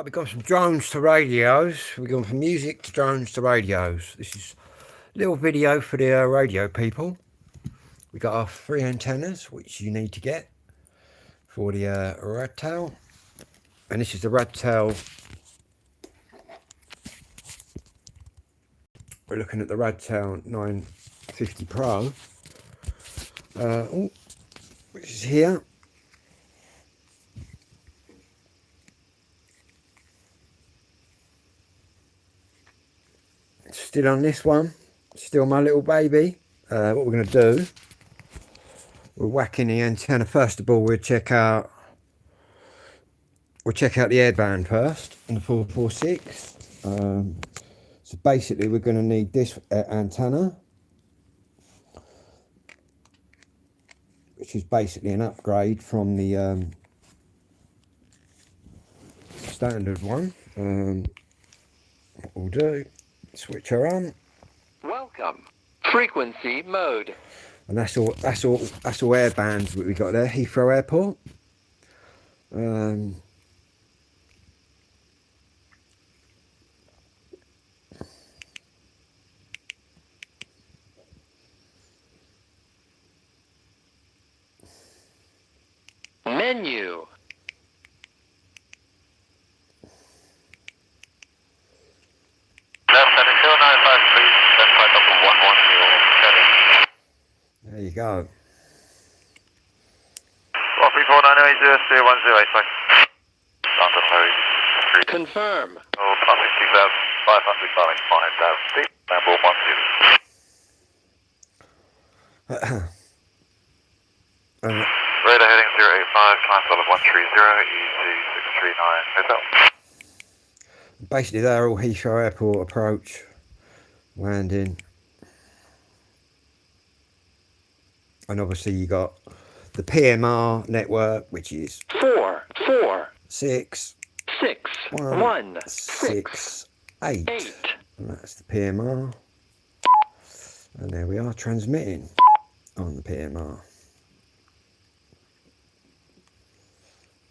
We've gone from drones to radios. We've gone from music to drones to radios. This is a little video for the radio people. We got our 3 antennas, which you need to get for the radtel. And this is the radtel. We're looking at the radtel 950 Pro, which is here. Still on this one, still my little baby. What we're going to do, we're whacking the antenna. First of all, we'll check out the airband first on the 446. So basically, we're going to need this antenna, which is basically an upgrade from the standard one. What we'll do, switch her on. Welcome. Frequency mode. And that's all airbands that we got there. Heathrow Airport. Menu. There you go. 13490801085. Confirm. Oh, passing 2,500, darling, 5,000 feet, number 10. Radar heading 085, climb level 130, EC639, hotel. Basically, they're all Heathrow Airport approach, landing. And obviously you got the PMR network, which is 4, 4, 6, 6, 1, 6, 8. 8. And that's the PMR. And there we are, transmitting on the PMR.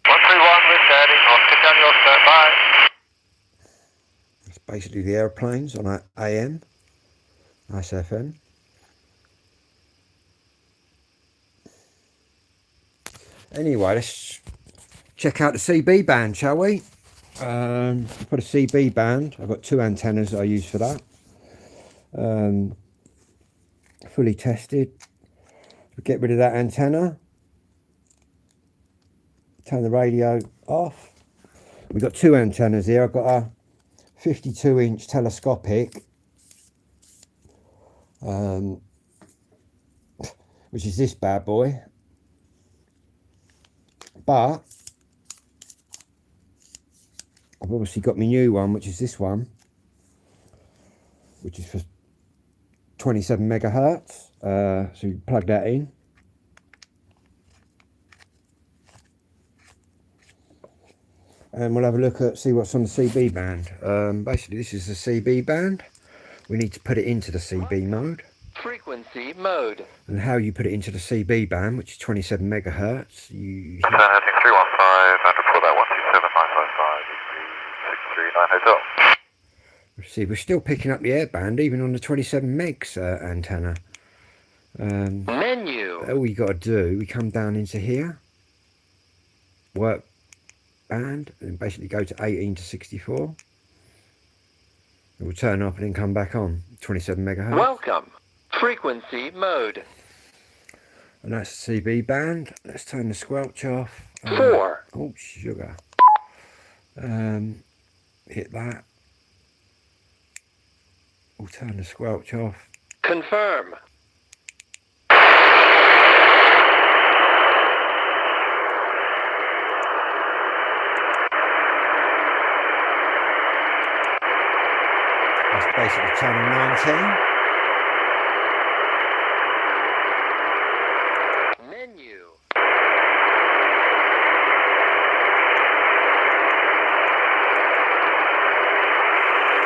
131 with heading, I'll stick down your standby. That's basically the airplanes on our AM, ISFM. Anyway, let's check out the CB band, shall we? Put a CB band. I've got 2 antennas that I use for that. Fully tested. Get rid of that antenna. Turn the radio off. We've got 2 antennas here. I've got a 52-inch telescopic, which is this bad boy. But I've obviously got my new one, which is this one, which is for 27 megahertz. So you plug that in. And we'll have a look at, see what's on the CB band. Basically, this is the CB band. We need to put it into the CB mode. Frequency mode. And how you put it into the CB band, which is 27 megahertz, you... Heading 315, and report that 127955, EC639, hotel. See, we're still picking up the airband, even on the 27 megs antenna. Menu. All you got to do, we come down into here, work band, and basically go to 18 to 64. It will turn off and then come back on, 27 megahertz. Welcome. Frequency mode. And that's the CB band. Let's turn the squelch off. 4. Oh, sugar. Hit that. We'll turn the squelch off. Confirm. That's basically channel 19. Menu.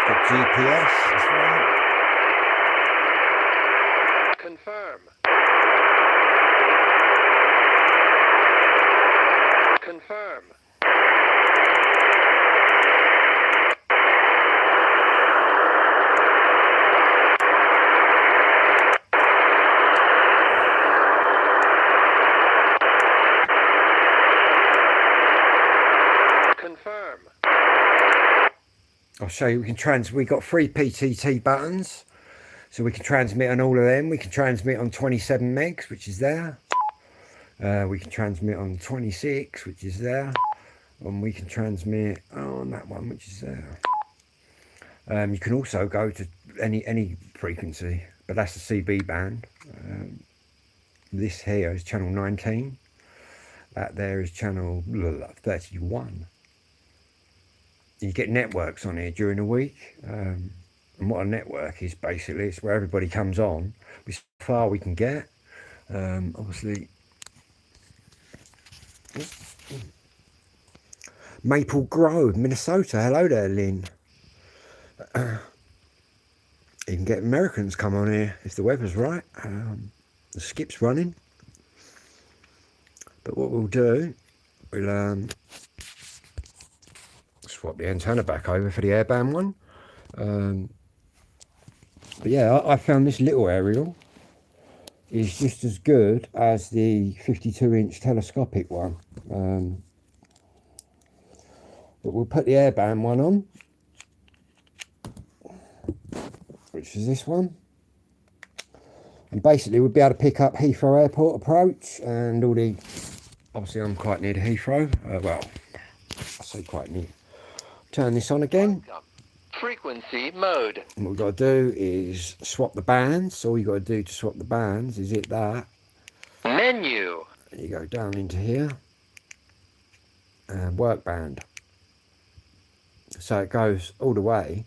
Got GPS as well. Confirm. Confirm. I'll show you. We got 3 PTT buttons, so we can transmit on all of them. We can transmit on 27 megs, which is there. We can transmit on 26, which is there, and we can transmit on that one, which is there. You can also go to any frequency, but that's the CB band. This here is channel 19. That there is channel 31. You get networks on here during the week. And what a network is, basically, it's where everybody comes on, which far we can get. Obviously, Maple Grove, Minnesota. Hello there, Lynn. You can get Americans come on here if the weather's right. The skip's running. But what we'll do, we'll swap the antenna back over for the airband one. But yeah, I found this little aerial is just as good as the 52-inch telescopic one. But we'll put the airband one on, which is this one. And basically we'll be able to pick up Heathrow Airport approach and all the... Obviously I'm quite near to Heathrow. Well, I say quite near. Turn this on again. Welcome. Frequency mode. And what we've got to do is swap the bands. All you got to do to swap the bands is hit that. Menu. And you go down into here. And work band. So it goes all the way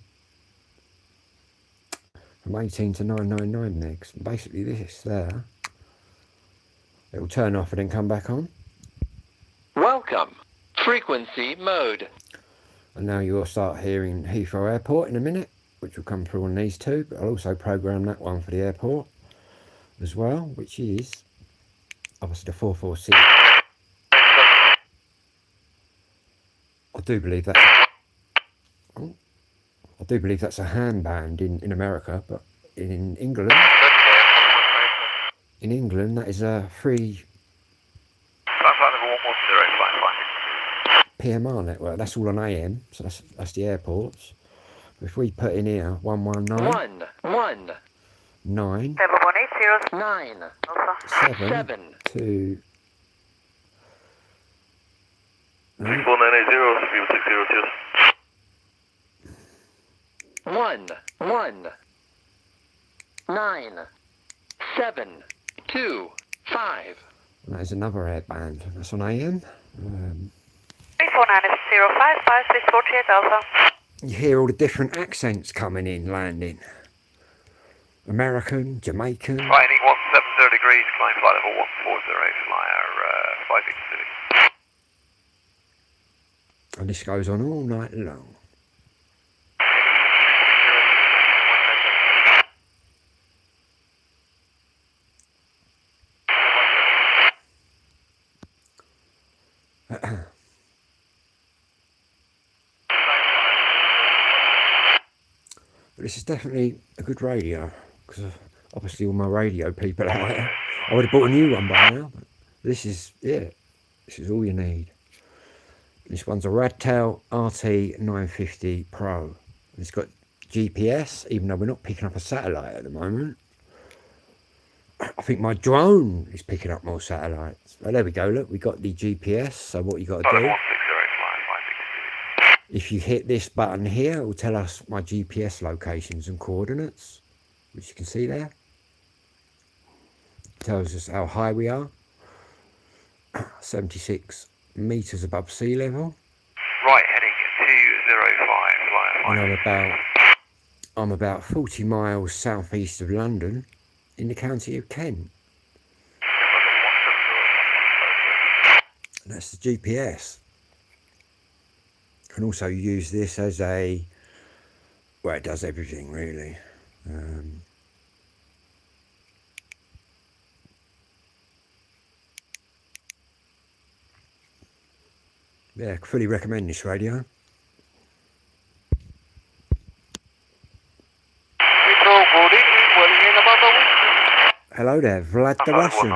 from 18 to 999 megs. And basically this there, it will turn off and then come back on. Welcome. Frequency mode. And now you'll start hearing Heathrow Airport in a minute, which will come through on these two. But I'll also program that one for the airport as well, which is obviously the 446. I do believe that's a handband in America, but in England, that is a free PMR network. That's all on AM, so that's the airports. If we put in here 119 9 9 7 2 1 9 7 2 5. and that is another airband. That's on AM. 349055648 Alpha. You hear all the different accents coming in, landing. American, Jamaican. Finding 170 degrees, climb flight level 140, flyer 58 City. And this goes on all night long. But this is definitely a good radio, because obviously all my radio people out there, I would have bought a new one by now, but this is, yeah, this is all you need. This one's a radtel RT950 Pro. It's got GPS, even though we're not picking up a satellite at the moment. I think my drone is picking up more satellites. Oh, there we go, look, we got the GPS, so what you got to do, if you hit this button here, it will tell us my GPS locations and coordinates, which you can see there. It tells us how high we are, 76 meters above sea level. Right, heading 205, flyer And I'm about 40 miles southeast of London, in the county of Kent. And that's the GPS. Can also use this as a, well, it does everything really. Yeah, fully recommend this radio. Hello there, Vlad the Russian.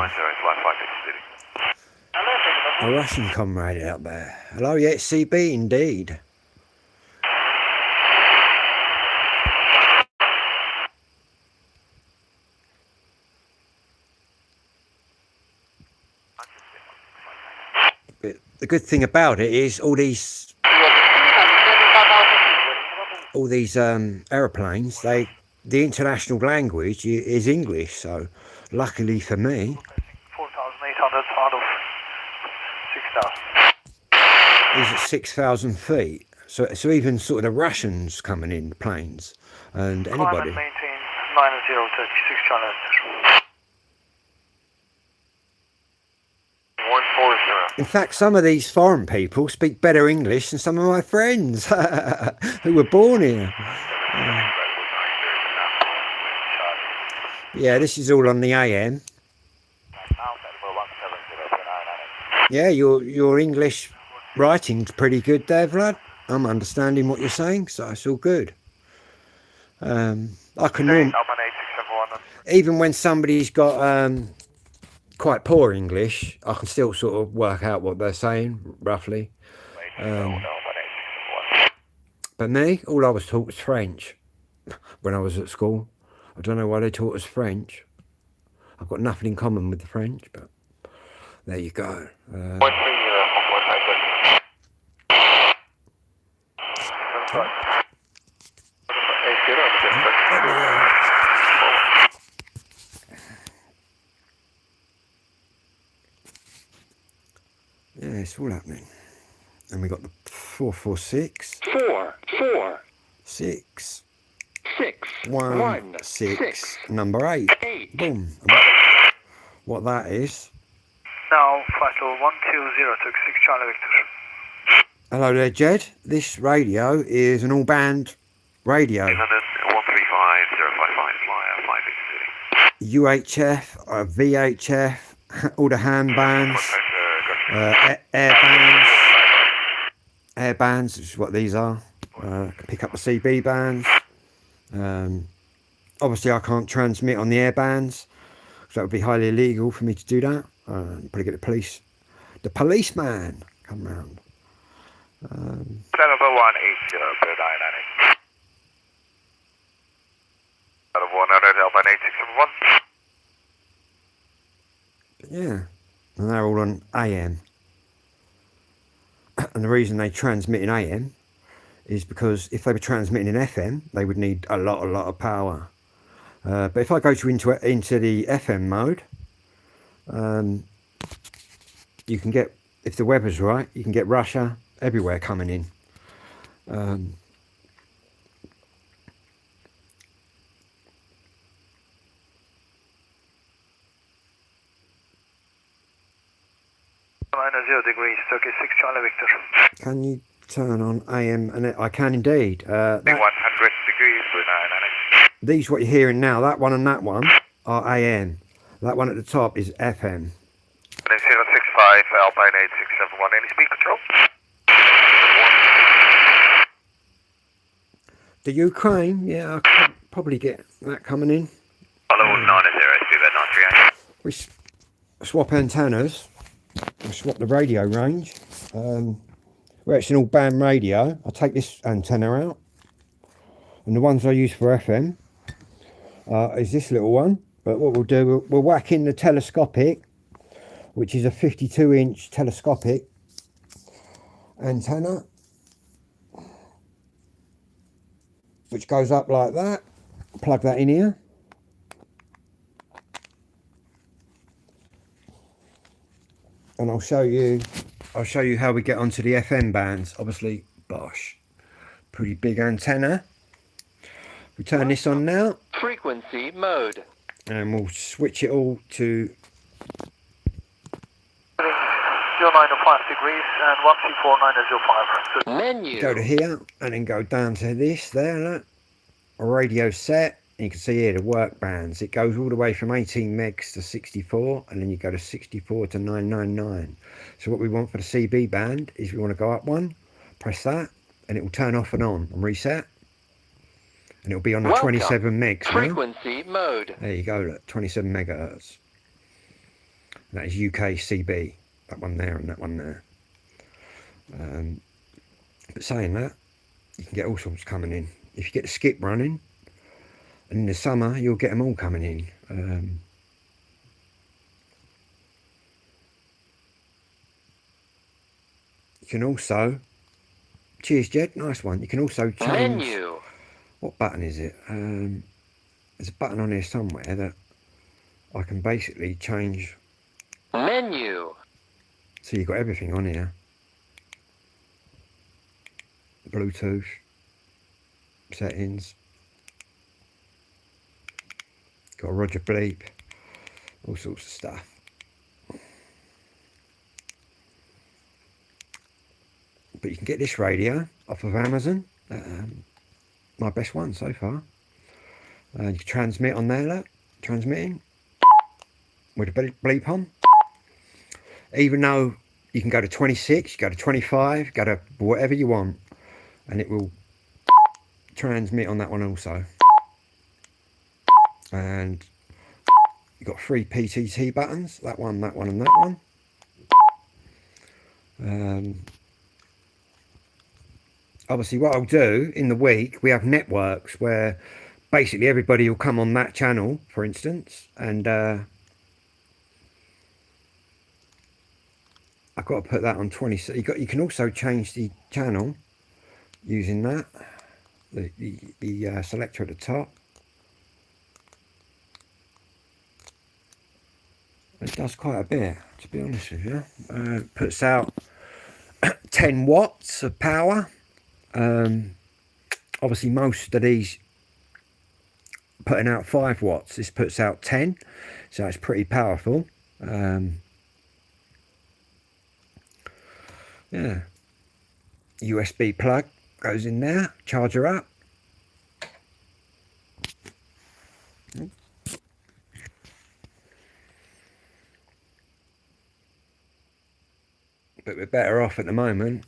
A Russian comrade out there. Hello, yeah, it's CB indeed. the good thing about it is all these aeroplanes, the international language is English. So luckily for me, 4,800 out of 6,000. is at 6,000 feet. So even sort of the Russians coming in planes and Climb anybody. and maintain 9036 Charlie Victor. 140. In fact, some of these foreign people speak better English than some of my friends who were born here. Yeah, this is all on the AM. Yeah, your English writing's pretty good there, Vlad. I'm understanding what you're saying, so it's all good. I can even when somebody's got quite poor English, I can still sort of work out what they're saying roughly. But me, all I was taught was French when I was at school. I don't know why they taught us French. I've got nothing in common with the French, but there you go. Yeah, it's all happening. And we got the 446. 4, 4, 6. 6, 1, 6, number 8. 8. Boom. What that is. Now, flight level 12026 Charlie Victor. Hello there, Jed. This radio is an all-band radio. 135 055 flyer 5 City. UHF, VHF, all the hand bands, air bands, which is what these are. Pick up the CB bands. Obviously, I can't transmit on the air bands, so that would be highly illegal for me to do that. Probably get the policeman come round. Level 180 per 998. Out of 100 Alpine 8671. Yeah, and they're all on AM. And the reason they transmit in AM is because if they were transmitting in FM, they would need a lot of power. But if I go into the FM mode, you can get, if the weather's right, you can get Russia everywhere coming in. -0 degrees, 36 Charlie Victor. Can you turn on AM? And I can indeed. 100 degrees for 998. These what you're hearing now, that one and that one are AM. That one at the top is FM. 065 Alpine 8671. Any speed control? The Ukraine, yeah, I could probably get that coming in. Follow 90, speed at 938. We swap antennas. We swap the radio range. Where it's an all band radio, I'll take this antenna out. And the ones I use for FM is this little one. But what we'll do, we'll whack in the telescopic, which is a 52-inch telescopic antenna, which goes up like that. Plug that in here. And I'll show you how we get onto the FM bands. Obviously, Bosch, pretty big antenna. We turn this on now. Frequency mode. And we'll switch it all to 0905 degrees and 1349005. Menu. go to here and then go down to this there, look. A radio set. And you can see here the work bands. It goes all the way from 18 megs to 64, and then you go to 64 to 999. So what we want for the CB band is we want to go up one, press that, and it will turn off and on and reset. And it'll be on the 27 megs now. Frequency mode. There you go, look, 27 megahertz. That is UK CB. That one there and that one there. But saying that, you can get all sorts coming in. If you get the skip running, and in the summer, you'll get them all coming in. can also, cheers Jed, nice one. You can also change, Menu. what button is it? There's a button on here somewhere that I can basically change. Menu. So you've got everything on here. Bluetooth, settings, got a Roger bleep, all sorts of stuff. But you can get this radio off of Amazon, my best one so far. You can transmit on there, look, transmitting with a bleep on. Even though you can go to 26, go to 25, go to whatever you want, and it will transmit on that one also. And you've got 3 PTT buttons, that one, and that one. Obviously what I'll do in the week, we have networks where basically everybody will come on that channel, for instance, and I've got to put that on 20. You can also change the channel using that, the selector at the top. It does quite a bit, to be honest with you. Puts out 10 watts of power. Obviously most of these putting out 5 watts, this puts out 10, so it's pretty powerful. Yeah, USB plug goes in there, charger up. But we're better off at the moment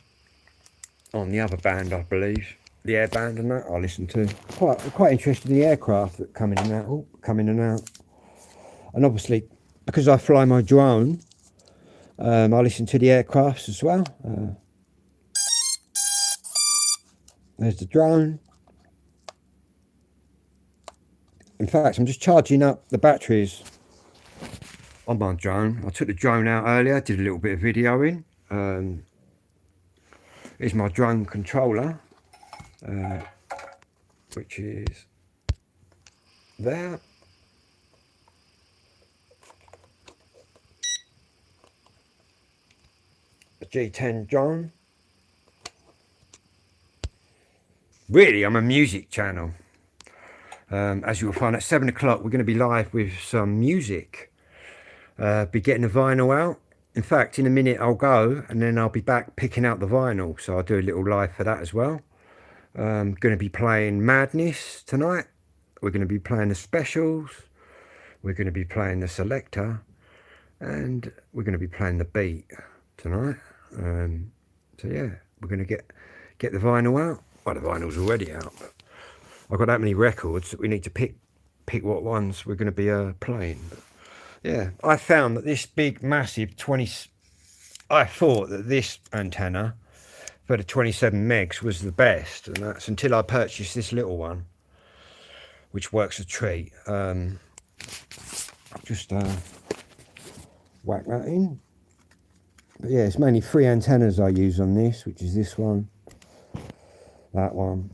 on the other band, I believe, the air band, and that I listen to. Quite interested in the aircraft that come in and out. Oh, come in and out. And obviously, because I fly my drone, I listen to the aircrafts as well. There's the drone. In fact, I'm just charging up the batteries on my drone. I took the drone out earlier, did a little bit of videoing. Here's my drone controller, which is there. A G10 drone. Really, I'm a music channel. As you'll find at 7 o'clock, we're going to be live with some music. Be getting the vinyl out. In fact, in a minute I'll go and then I'll be back picking out the vinyl. So I'll do a little live for that as well. Going to be playing Madness tonight. We're going to be playing the specials. We're going to be playing the selector. And we're going to be playing the beat tonight. So yeah, we're going to get the vinyl out. Well, the vinyl's already out, but I've got that many records that we need to pick what ones we're going to be playing. But yeah, I found that this big, massive 20... I thought that this antenna for the 27 megs was the best, and that's until I purchased this little one, which works a treat. I'll just whack that in. But yeah, it's mainly 3 antennas I use on this, which is this one, that one,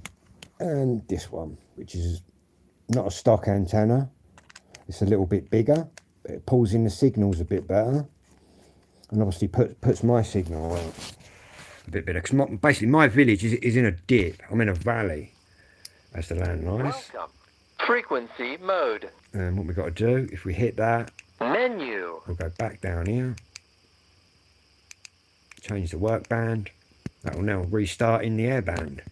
and this one, which is not a stock antenna. It's a little bit bigger. It pulls in the signals a bit better, and obviously puts my signal out a bit better, because basically my village is in a dip. I'm in a valley, as the land lies. Welcome. Frequency mode. And what we've got to do, if we hit that, Menu. we'll go back down here, change the work band. That will now restart in the air band.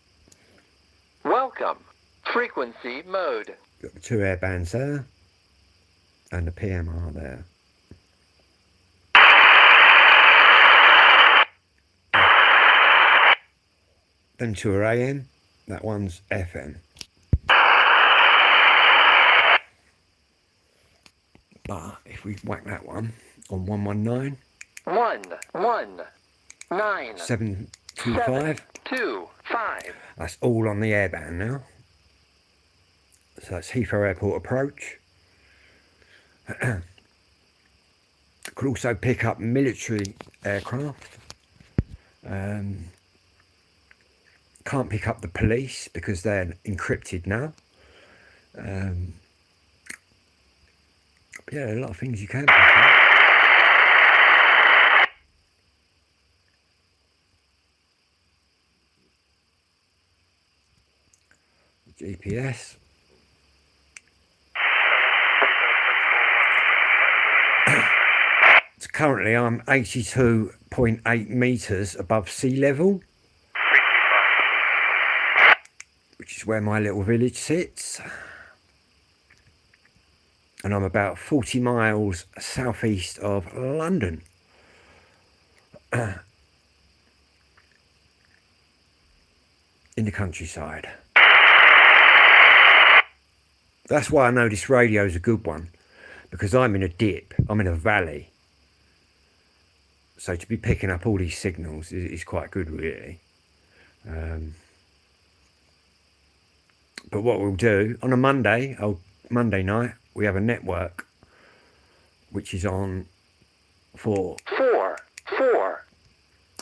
Welcome. Frequency mode. Got the 2 air bands there, and the PMR there. Them 2 are AM, that one's FM. But if we whack that one on 119, 119 725, 725. that's all on the airband now. So it's Heathrow Airport approach. Could also pick up military aircraft. Can't pick up the police because they're encrypted now. Yeah, a lot of things you can pick up. GPS. So currently I'm 82.8 meters above sea level, which is where my little village sits. And I'm about 40 miles southeast of London. In the countryside. That's why I know this radio is a good one, because I'm in a dip, I'm in a valley. So to be picking up all these signals is quite good, really. But what we'll do on a Monday night, we have a network which is on for 4, 4,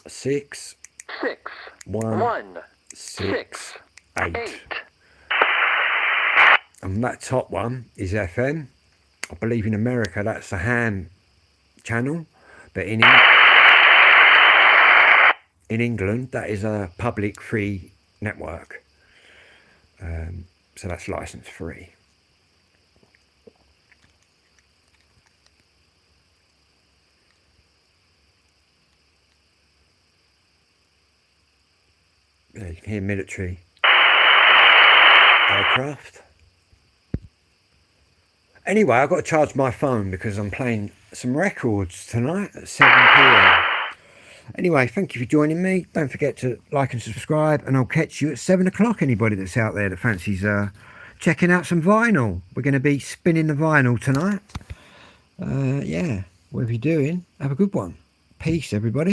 6, 6, 1, 1, 6, 8. 8. And that top one is FM. I believe in America that's a ham channel, but in England that is a public free network. So that's license free. Yeah, you can hear military aircraft. Anyway, I've got to charge my phone because I'm playing some records tonight at 7 p.m. Anyway, thank you for joining me. Don't forget to like and subscribe, and I'll catch you at 7 o'clock. Anybody that's out there that fancies checking out some vinyl. We're going to be spinning the vinyl tonight. Yeah, whatever you're doing, have a good one. Peace, everybody.